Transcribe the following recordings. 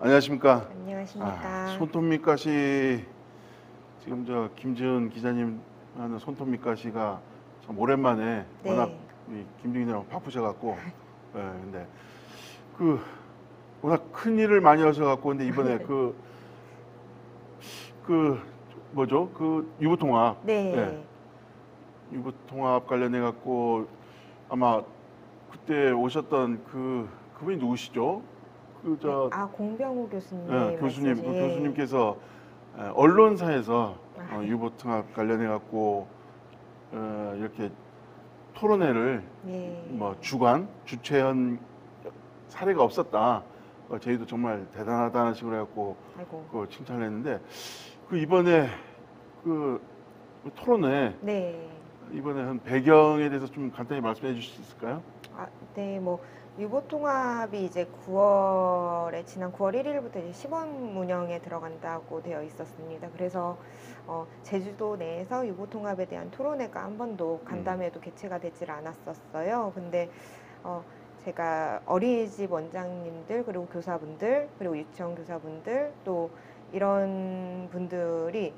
안녕하십니까. 안녕하십니까. 손톱밑가시 지금 저 김지은 기자님 하는 손톱밑가시가 참 오랜만에 네. 워낙 김중희님 바쁘셔갖고 근데 그 워낙 큰 일을 많이 하셔갖고 근데 이번에 뭐죠 그 유보통합 네. 유보통합 관련해 갖고 아마 그때 오셨던 그분이 누구시죠? 공병우 교수님. 교수님께서 언론사에서 유보통합 관련해 갖고 이렇게 토론회를 주최한 사례가 없었다. 저희도 정말 대단하다는 식으로 해갖고 그 칭찬을 했는데 이번에 토론회 이번에 한 배경에 대해서 좀 간단히 말씀해 주실 수 있을까요? 네, 유보통합이 이제 지난 9월 1일부터 이제 시범 운영에 들어간다고 되어 있었습니다. 그래서 제주도 내에서 유보통합에 대한 토론회가 한 번도 간담회도 개최가 되질 않았었어요. 근데 제가 어린이집 원장님들 그리고 교사분들 그리고 유치원 교사분들 또 이런 분들이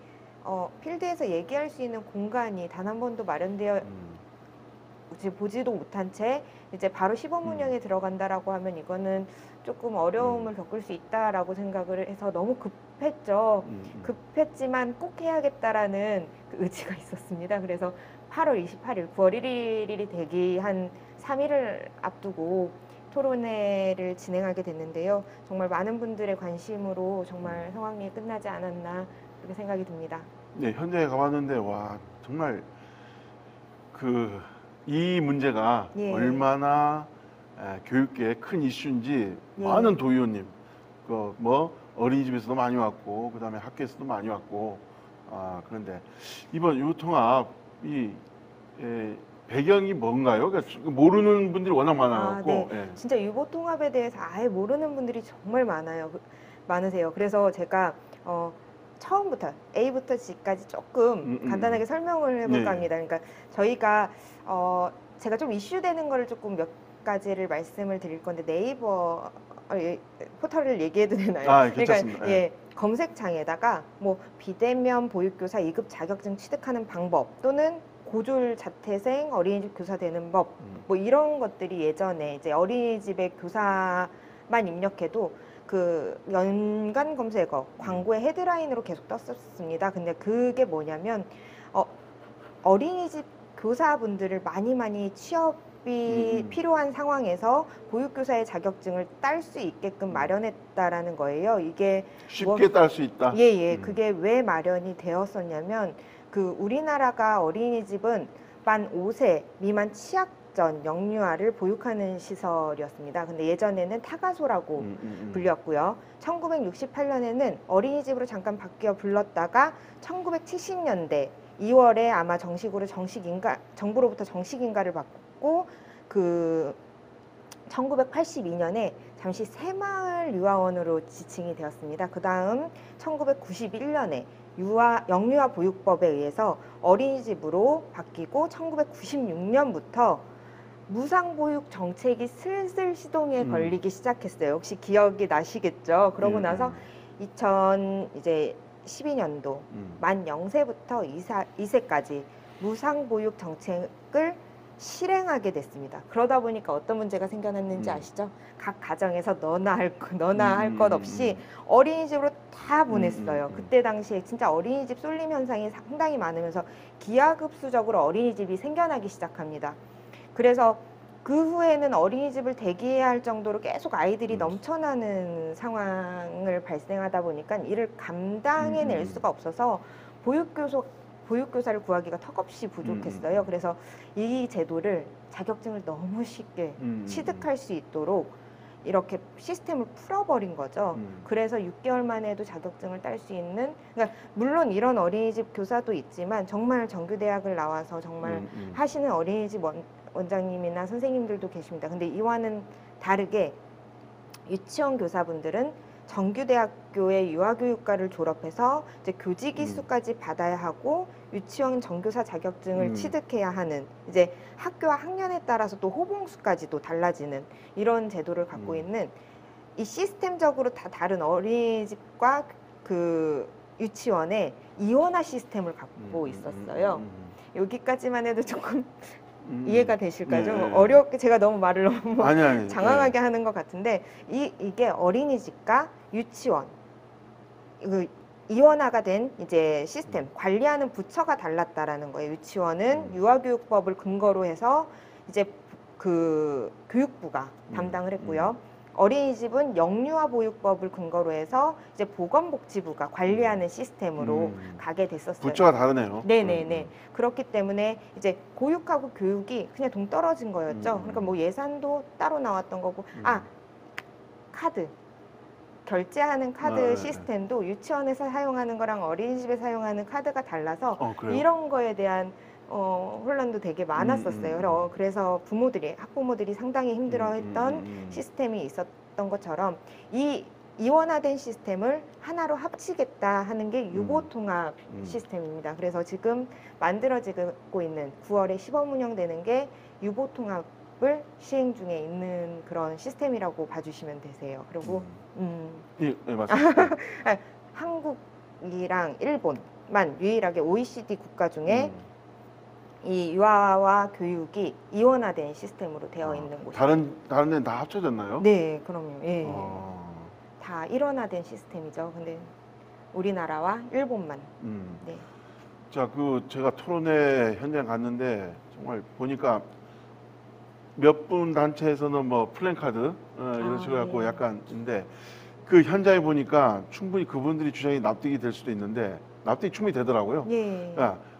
필드에서 얘기할 수 있는 공간이 단 한 번도 마련되어 보지도 못한 채 이제 바로 시범 운영에 들어간다라고 하면 이거는 조금 어려움을 겪을 수 있다라고 생각을 해서 너무 급했죠. 급했지만 꼭 해야겠다라는 그 의지가 있었습니다. 그래서 8월 28일, 9월 1일이 되기 한 3일을 앞두고 토론회를 진행하게 됐는데요. 정말 많은 분들의 관심으로 정말 상황이 끝나지 않았나 그렇게 생각이 듭니다. 네, 현장에 가봤는데 와 정말 이 문제가 얼마나 교육계에 큰 이슈인지 많은 도의원님, 어린이집에서도 많이 왔고, 그 다음에 학교에서도 많이 왔고, 그런데 이번 유보통합이 배경이 뭔가요? 그러니까 모르는 분들이 워낙 많아갖고. 진짜 유보통합에 대해서 아예 모르는 분들이 정말 많으세요. 그래서 제가 처음부터 A부터 G까지 조금 간단하게 설명을 해볼까 합니다. 그러니까 저희가 제가 좀 이슈되는 거를 조금 몇 가지를 말씀을 드릴 건데 네이버 포털을 얘기해도 되나요? 괜찮습니다. 그러니까 검색창에다가 비대면 보육교사 2급 자격증 취득하는 방법 또는 고졸 자퇴생 어린이집 교사 되는 법 이런 것들이 예전에 이제 어린이집의 교사만 입력해도 그 연관 검색어 광고의 헤드라인으로 계속 떴었습니다. 근데 그게 뭐냐면 어린이집 교사분들을 많이 취업이 필요한 상황에서 보육교사의 자격증을 딸 수 있게끔 마련했다라는 거예요. 이게 쉽게 딸 수 있다. 그게 왜 마련이 되었었냐면 우리나라가 어린이집은 만 5세 미만 취약전 영유아를 보육하는 시설이었습니다. 근데 예전에는 타가소라고 불렸고요. 1968년에는 어린이집으로 잠깐 바뀌어 불렀다가 1970년대 2월에 아마 정부로부터 정식인가를 받고 1982년에 잠시 새마을 유아원으로 지칭이 되었습니다. 그 다음 1991년에 영유아 보육법에 의해서 어린이집으로 바뀌고 1996년부터 무상보육 정책이 슬슬 시동에 걸리기 시작했어요. 혹시 기억이 나시겠죠? 그러고 나서 2012년도 만 0세부터 2세까지 무상보육 정책을 실행하게 됐습니다. 그러다 보니까 어떤 문제가 생겨났는지 아시죠? 각 가정에서 너나 할 것 없이 어린이집으로 다 보냈어요. 그때 당시에 진짜 어린이집 쏠림 현상이 상당히 많으면서 기하급수적으로 어린이집이 생겨나기 시작합니다. 그래서 그 후에는 어린이집을 대기해야 할 정도로 계속 아이들이 넘쳐나는 상황을 발생하다 보니까 이를 감당해낼 수가 없어서 보육교사를 구하기가 턱없이 부족했어요. 그래서 이 제도를 자격증을 너무 쉽게 취득할 수 있도록 이렇게 시스템을 풀어버린 거죠. 그래서 6개월 만에도 자격증을 딸 수 있는, 그러니까 물론 이런 어린이집 교사도 있지만 정말 정규대학을 나와서 정말 하시는 어린이집 원장님이나 선생님들도 계십니다. 근데 이와는 다르게 유치원 교사분들은 정규대학교의 유아교육과를 졸업해서 이제 교직이수까지 받아야 하고 유치원 정교사 자격증을 취득해야 하는, 이제 학교와 학년에 따라서 또 호봉수까지도 달라지는 이런 제도를 갖고 있는 이 시스템적으로 다 다른 어린이집과 그 유치원의 이원화 시스템을 갖고 있었어요. 여기까지만 해도 조금 이해가 되실까요? 좀 어렵게 제가 너무 말을 너무 아니, 장황하게 하는 것 같은데 이게 어린이집과 유치원 그 이원화가 된 이제 시스템 관리하는 부처가 달랐다라는 거예요. 유치원은 유아교육법을 근거로 해서 이제 그 교육부가 담당을 했고요. 어린이집은 영유아보육법을 근거로 해서 이제 보건복지부가 관리하는 시스템으로 가게 됐었어요. 부처가 다르네요. 네네네. 그렇기 때문에 이제 교육하고 교육이 그냥 동떨어진 거였죠. 그러니까 뭐 예산도 따로 나왔던 거고, 카드. 결제하는 카드 시스템도 유치원에서 사용하는 거랑 어린이집에 사용하는 카드가 달라서 이런 거에 대한 혼란도 되게 많았었어요. 그래서 부모들이, 학부모들이 상당히 힘들어했던 시스템이 있었던 것처럼 이 이원화된 시스템을 하나로 합치겠다 하는 게 유보통합 시스템입니다. 그래서 지금 만들어지고 있는 9월에 시범 운영되는 게 유보통합을 시행 중에 있는 그런 시스템이라고 봐주시면 되세요. 그리고 예, 맞습니다. 한국이랑 일본만 유일하게 OECD 국가 중에 이 유아와 교육이 이원화된 시스템으로 되어 있는 곳이에요. 다른 데는 다 합쳐졌나요? 네, 그럼요. 예. 다 일원화된 시스템이죠. 근데 우리나라와 일본만. 네. 자, 제가 토론회 현장 갔는데 정말 보니까 몇 분 단체에서는 뭐 플랜카드 이런 식으로 갖고 예. 약간인데 그 현장에 보니까 충분히 그분들이 주장이 납득이 될 수도 있는데 납득이 충분히 되더라고요. 예.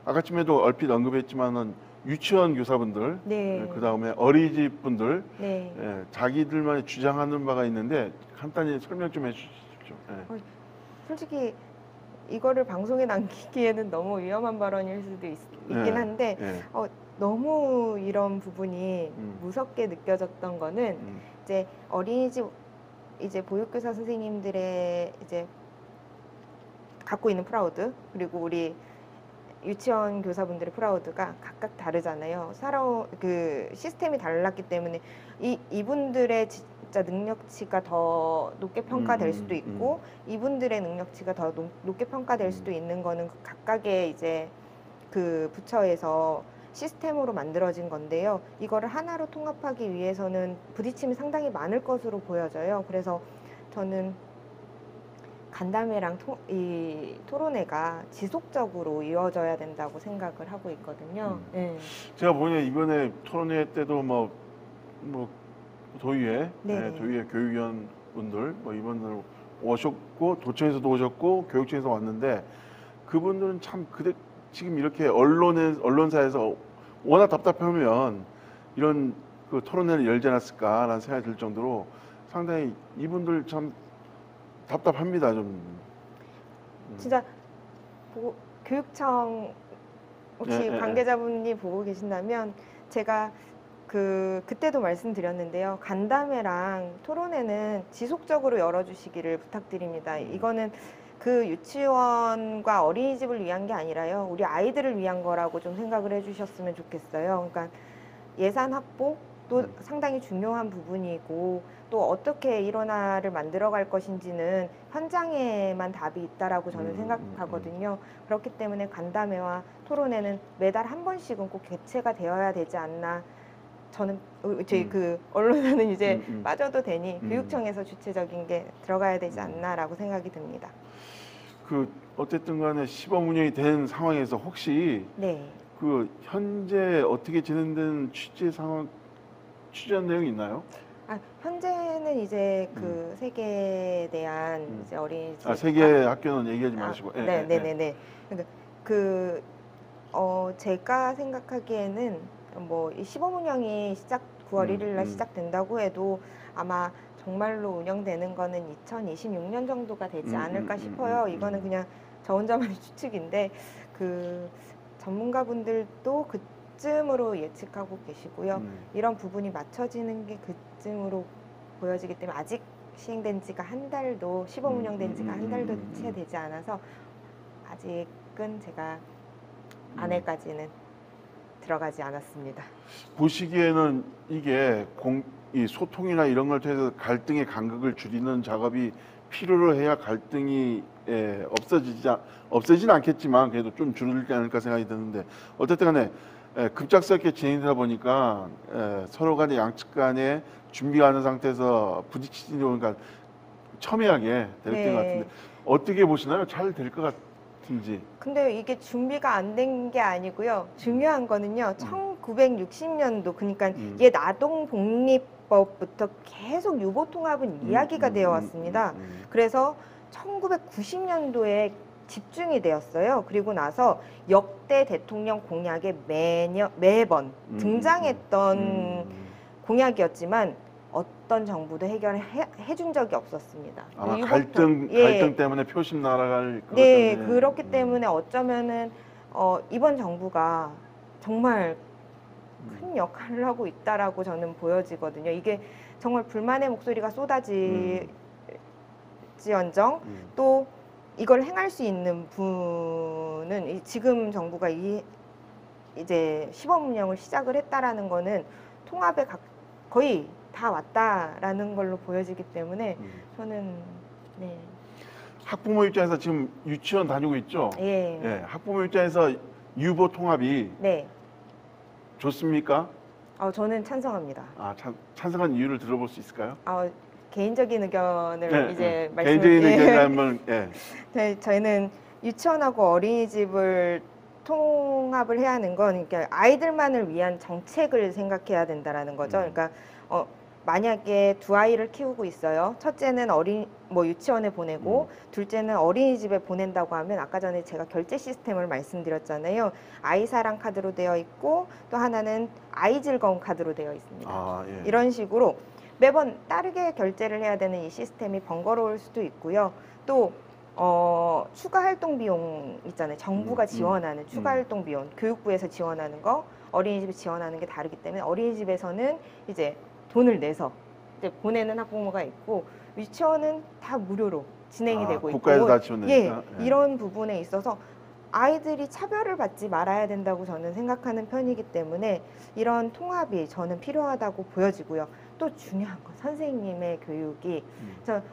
아까쯤에도 얼핏 언급했지만은 유치원 교사분들, 네. 그 다음에 어린이집 분들, 네. 자기들만의 주장하는 바가 있는데 간단히 설명 좀 해주십시오. 솔직히 이거를 방송에 남기기에는 너무 위험한 발언일 수도 있긴 한데 너무 이런 부분이 무섭게 느껴졌던 거는 이제 어린이집 이제 보육교사 선생님들의 이제 갖고 있는 프라우드 그리고 우리 유치원 교사분들의 프라우드가 각각 다르잖아요. 그 시스템이 달랐기 때문에 이분들의 진짜 능력치가 더 높게 평가될 수도 있고 이분들의 능력치가 더 높게 평가될 수도 있는 거는 각각의 이제 그 부처에서 시스템으로 만들어진 건데요. 이거를 하나로 통합하기 위해서는 부딪힘이 상당히 많을 것으로 보여져요. 그래서 저는 간담회랑 이 토론회가 지속적으로 이어져야 된다고 생각을 하고 있거든요. 네. 제가 보니 이번에 토론회 때도 뭐 도의회 교육위원 분들 이분들 오셨고 도청에서도 오셨고 교육청에서 왔는데 그분들은 참 지금 이렇게 언론사에서 워낙 답답하면 이런 그 토론회를 열지 않았을까라는 생각이 들 정도로 상당히 이분들 참 답답합니다. 좀 진짜 교육청 혹시 관계자분이 보고 계신다면 제가 그때도 말씀드렸는데요. 간담회랑 토론회는 지속적으로 열어주시기를 부탁드립니다. 이거는 그 유치원과 어린이집을 위한 게 아니라요. 우리 아이들을 위한 거라고 좀 생각을 해주셨으면 좋겠어요. 그러니까 예산 확보도 상당히 중요한 부분이고 또 어떻게 일원화를 만들어갈 것인지는 현장에만 답이 있다라고 저는 생각하거든요. 그렇기 때문에 간담회와 토론회는 매달 한 번씩은 꼭 개최가 되어야 되지 않나. 저는 저희 그 언론사는 이제 빠져도 되니 교육청에서 주체적인 게 들어가야 되지 않나라고 생각이 듭니다. 어쨌든 간에 시범 운영이 된 상황에서 혹시 현재 어떻게 진행되는 취재 내용이 있나요? 현재는 이제 그 세계에 대한 이제 어린이집 세계 학교는 얘기하지 마시고. 네네네. 제가 생각하기에는 뭐 이 시범 운영이 9월 1일 날 시작된다고 해도 아마 정말로 운영되는 거는 2026년 정도가 되지 않을까 싶어요. 이거는 그냥 저 혼자만의 추측인데 그 전문가분들도 그쯤으로 예측하고 계시고요. 이런 부분이 맞춰지는 게 그쯤으로 보여지기 때문에 아직 시행된 지가 한 달도 시범 운영된 지가 한 달도 채 되지 않아서 아직은 제가 안에까지는 들어가지 않았습니다. 보시기에는 이게 이 소통이나 이런 걸 통해서 갈등의 간극을 줄이는 작업이 필요로 해야 갈등이 없어지진 않겠지만 그래도 좀 줄지 않을까 생각이 드는데 어쨌든 간에 급작스럽게 진행되다 보니까 서로 간에 양측 간에 준비가 안 된 상태에서 부딪히는 경우가 첨예하게 될 네. 것 같은데 어떻게 보시나요? 잘 될 것 같은지. 근데 이게 준비가 안 된 게 아니고요. 중요한 거는요. 1960년도 그러니까 이게 나동복리법부터 계속 유보통합은 이야기가 되어 왔습니다. 그래서 1990년도에 집중이 되었어요. 그리고 나서 역대 대통령 공약에 매번 등장했던 공약이었지만 어떤 정부도 해결해 준 적이 없었습니다. 아마 유보통- 갈등 때문에 표심 날아갈 것 네, 때문에. 그렇기 때문에 어쩌면은 이번 정부가 정말 큰 역할을 하고 있다라고 저는 보여지거든요. 이게 정말 불만의 목소리가 쏟아지언정 또 이걸 행할 수 있는 분은 지금 정부가 이제 시범 운영을 시작을 했다라는 거는 통합에 거의 다 왔다라는 걸로 보여지기 때문에 저는 네. 학부모 입장에서 지금 유치원 다니고 있죠? 예. 예, 학부모 입장에서 유보 통합이 네. 좋습니까? 저는 찬성합니다. 찬성한 이유를 들어볼 수 있을까요? 개인적인 의견을 이제 개인적인 의견이라면 네, 저희는 유치원하고 어린이집을 통합을 해야 하는 건 그러니까 아이들만을 위한 정책을 생각해야 된다라는 거죠. 그러니까 만약에 두 아이를 키우고 있어요. 첫째는 유치원에 보내고 둘째는 어린이집에 보낸다고 하면 아까 전에 제가 결제 시스템을 말씀드렸잖아요. 아이사랑 카드로 되어 있고 또 하나는 아이즐거움 카드로 되어 있습니다. 예. 이런 식으로 매번 다르게 결제를 해야 되는 이 시스템이 번거로울 수도 있고요. 또 추가 활동 비용 있잖아요. 정부가 지원하는 추가 활동 비용, 교육부에서 지원하는 거, 어린이집이 지원하는 게 다르기 때문에 어린이집에서는 이제 돈을 내서 이제 보내는 학부모가 있고 유치원은 다 무료로 진행이 되고 있고 국가에서 다 지원되니까. 이런 부분에 있어서 아이들이 차별을 받지 말아야 된다고 저는 생각하는 편이기 때문에 이런 통합이 저는 필요하다고 보여지고요. 또 중요한 건 선생님의 교육이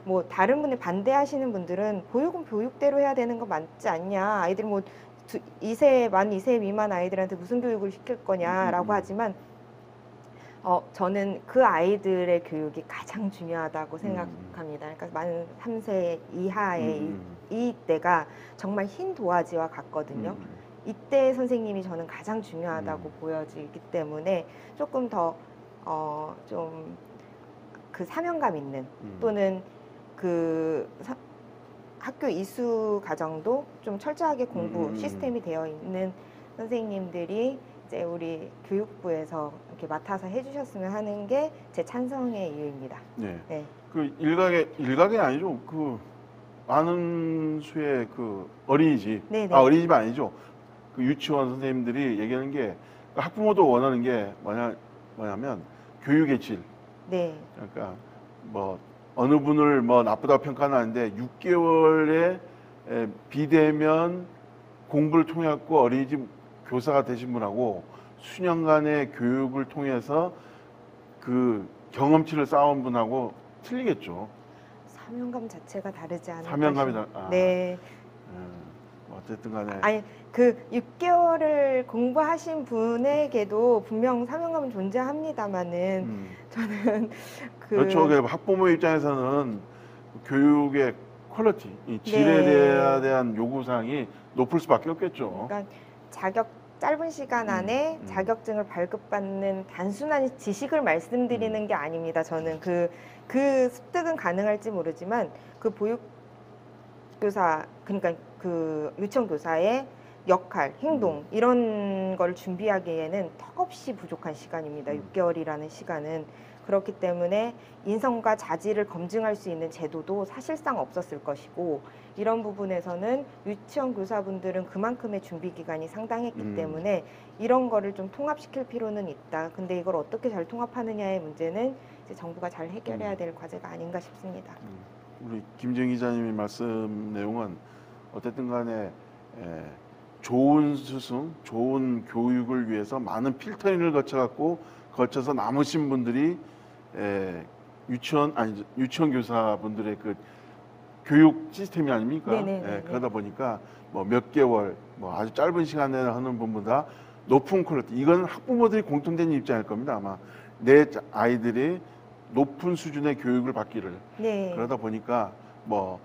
뭐 다른 분이 반대하시는 분들은 교육은 교육대로 해야 되는 거 맞지 않냐. 아이들 뭐 만 2세 미만 아이들한테 무슨 교육을 시킬 거냐라고 하지만 저는 그 아이들의 교육이 가장 중요하다고 생각합니다. 그러니까 만 3세 이하의 이때가 정말 흰 도화지와 같거든요. 이때 선생님이 저는 가장 중요하다고 보여지기 때문에 조금 더 좀 그 사명감 있는 또는 그 학교 이수 과정도 좀 철저하게 공부 시스템이 되어 있는 선생님들이 이제 우리 교육부에서 이렇게 맡아서 해주셨으면 하는 게 제 찬성의 이유입니다. 네. 네. 그 일각이 아니죠. 그 많은 수의 그 어린이집, 네네. 어린이집 아니죠. 그 유치원 선생님들이 얘기하는 게 학부모도 원하는 게 뭐냐면 교육의 질. 네. 그러니까 뭐 어느 분을 뭐 나쁘다고 평가는 하는데 6개월의 비대면 공부를 통해 갖고 어린이집 교사가 되신 분하고 수년간의 교육을 통해서 그 경험치를 쌓은 분하고 틀리겠죠. 사명감 자체가 다르지 않을까. 사명감이 네. 어쨌든 간에 아니 그 6개월을 공부하신 분에게도 분명 사명감은 존재합니다만은 저는 그렇죠. 학부모 입장에서는 교육의 퀄리티, 이 질에 대한 요구사항이 높을 수밖에 없겠죠. 그러니까 짧은 시간 안에 자격증을 발급받는 단순한 지식을 말씀드리는 게 아닙니다. 저는 그 습득은 가능할지 모르지만 그 보육교사 그러니까 그 유치원 교사의 역할, 행동 이런 걸 준비하기에는 턱없이 부족한 시간입니다. 6개월이라는 시간은. 그렇기 때문에 인성과 자질을 검증할 수 있는 제도도 사실상 없었을 것이고 이런 부분에서는 유치원 교사분들은 그만큼의 준비 기간이 상당했기 때문에 이런 거를 좀 통합시킬 필요는 있다. 근데 이걸 어떻게 잘 통합하느냐의 문제는 이제 정부가 잘 해결해야 될 과제가 아닌가 싶습니다. 우리 김정 기자님의 말씀 내용은 어쨌든 간에 좋은 스승, 좋은 교육을 위해서 많은 필터링을 거쳐서 남으신 분들이 유치원 교사분들의 그 교육 시스템이 아닙니까? 네네네네. 그러다 보니까 뭐 몇 개월, 뭐 아주 짧은 시간 내에 하는 분보다 높은 퀄리티. 이건 학부모들이 공통된 입장일 겁니다. 아마 내 아이들이 높은 수준의 교육을 받기를. 네. 그러다 보니까 뭐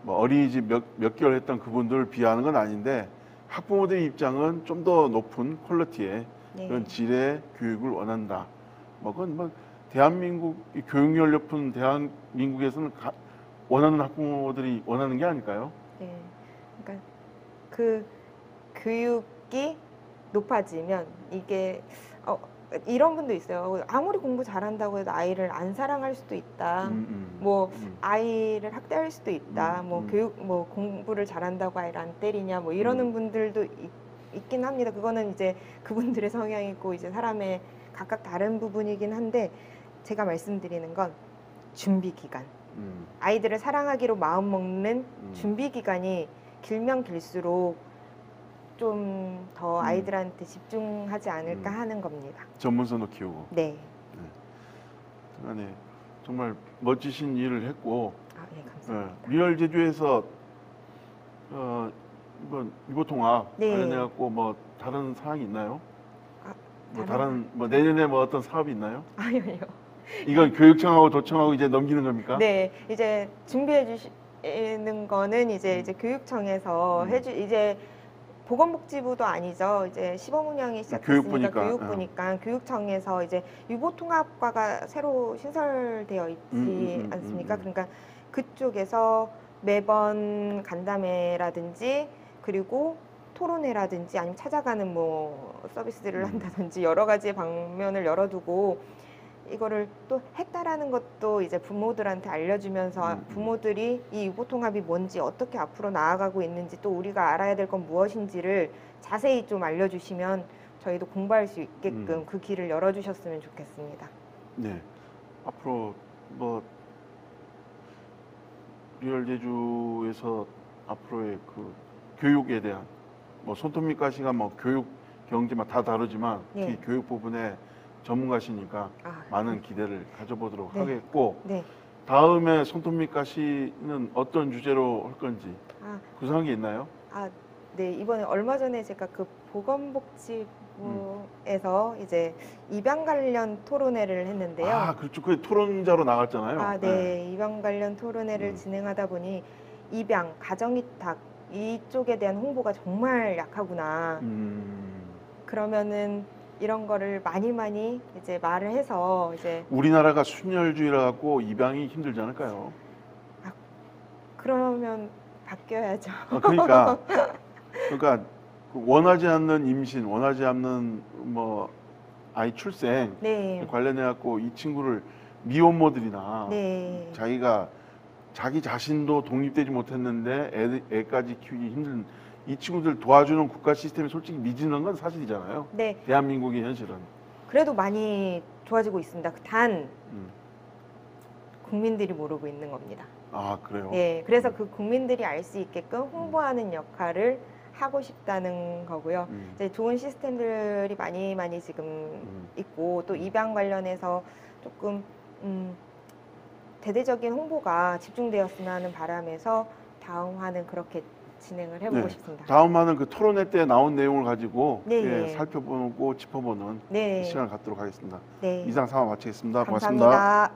어린이집 몇 개월 했던 그분들을 비하하는 건 아닌데 학부모들의 입장은 좀 더 높은 퀄리티의 네. 그런 질의 교육을 원한다. 뭐 그건 뭐 대한민국 이 교육열 높은 대한민국에서는 원하는 학부모들이 원하는 게 아닐까요? 네. 그러니까 그 교육이 높아지면 이게 이런 분도 있어요. 아무리 공부 잘한다고 해도 아이를 안 사랑할 수도 있다. 뭐 아이를 학대할 수도 있다. 뭐 공부를 잘한다고 아이를 안 때리냐. 뭐 이러는 분들도 있긴 합니다. 그거는 이제 그분들의 성향이고 이제 사람의 각각 다른 부분이긴 한데 제가 말씀드리는 건 준비 기간. 아이들을 사랑하기로 마음 먹는 준비 기간이 길면 길수록 좀 더 아이들한테 집중하지 않을까 하는 겁니다. 전문성도 키우고. 네. 네. 정말 멋지신 일을 했고. 네, 감사합니다. 리얼 제주에서 이번 유보통합 네. 관련해 갖고 뭐 다른 사항이 있나요? 다른 뭐 내년에 뭐 어떤 사업이 있나요? 아니요. 이건 교육청하고 도청하고 이제 넘기는 겁니까? 네, 이제 준비해 주시는 거는 이제 교육청에서 이제 보건복지부도 아니죠. 이제 시범운영이 시작됐으니까 교육부니까 교육청에서 이제 유보통합과가 새로 신설되어 있지 않습니까? 그러니까 그쪽에서 매번 간담회라든지 그리고 토론회라든지 아니면 찾아가는 뭐 서비스들을 한다든지 여러 가지의 방면을 열어두고 이거를 또 했다라는 것도 이제 부모들한테 알려주면서 부모들이 이 유보통합이 뭔지 어떻게 앞으로 나아가고 있는지 또 우리가 알아야 될 건 무엇인지를 자세히 좀 알려주시면 저희도 공부할 수 있게끔 그 길을 열어주셨으면 좋겠습니다. 네. 앞으로 뭐 리얼 제주에서 앞으로의 그 교육에 대한 뭐 손톱 가시가 뭐 교육 경제만 다 다르지만 네. 특히 교육 부분에 전문가시니까 많은 기대를 가져보도록 하겠고 다음에 손톱 가시는 어떤 주제로 할 건지 구상한 게 있나요? 네, 이번에 얼마 전에 제가 그 보건복지부에서 이제 입양 관련 토론회를 했는데요. 그렇죠. 그 토론자로 나갔잖아요. 네. 입양 관련 토론회를 진행하다 보니 입양, 가정위탁 이쪽에 대한 홍보가 정말 약하구나. 그러면은 이런 거를 많이 이제 말을 해서 이제 우리나라가 순혈주의라 갖고 입양이 힘들지 않을까요? 그러면 바뀌어야죠. 그러니까 원하지 않는 임신, 원하지 않는 뭐 아이 출생 관련해 갖고 이 친구를 미혼모들이나 자기 자신도 독립되지 못했는데 애까지 키우기 힘든 이 친구들 도와주는 국가 시스템이 솔직히 미지는 건 사실이잖아요. 네. 대한민국의 현실은. 그래도 많이 좋아지고 있습니다. 단 국민들이 모르고 있는 겁니다. 그래요? 네. 그래서 그 국민들이 알 수 있게끔 홍보하는 역할을 하고 싶다는 거고요. 이제 좋은 시스템들이 많이 지금 있고 또 입양 관련해서 조금 대대적인 홍보가 집중되었으면 하는 바람에서 다음 화는 그렇게 진행을 해보고 싶습니다. 다음 화는 그 토론회 때 나온 내용을 가지고 살펴보고 짚어보는 네. 시간을 갖도록 하겠습니다. 네. 이상 상황 마치겠습니다. 감사합니다. 고맙습니다.